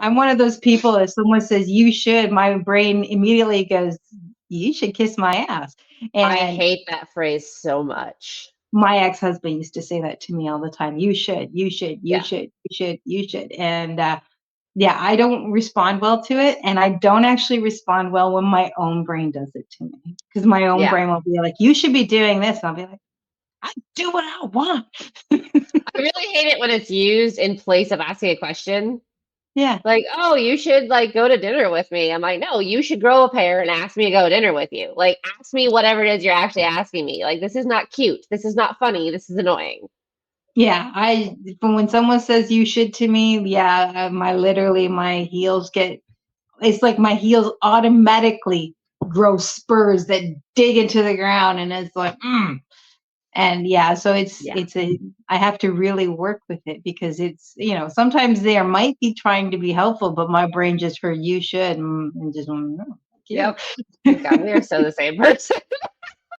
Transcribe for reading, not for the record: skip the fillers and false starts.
I'm one of those people, if someone says you should, my brain immediately goes, you should kiss my ass. I And hate that phrase so much. my ex-husband used to say that to me all the time. You should, you should, you Yeah. should, you should, you should. And yeah, I don't respond well to it. And I don't actually respond well when my own brain does it to me. Because my own Yeah. brain will be like, you should be doing this. And I'll be like, I do what I want. I really hate it when it's used in place of asking a question. Yeah. Like, oh, you should like go to dinner with me. I'm like, no, you should grow a pair and ask me to go to dinner with you. Like, ask me whatever it is you're actually asking me. Like, this is not cute. This is not funny. This is annoying. Yeah, from when someone says you should to me, yeah, my heels get, it's like my heels automatically grow spurs that dig into the ground, and it's like, and yeah, so Yeah. I have to really work with it because it's, sometimes they might be trying to be helpful, but my brain just heard you should and just went, no, thank you. Yep. Oh God, we are so the same person.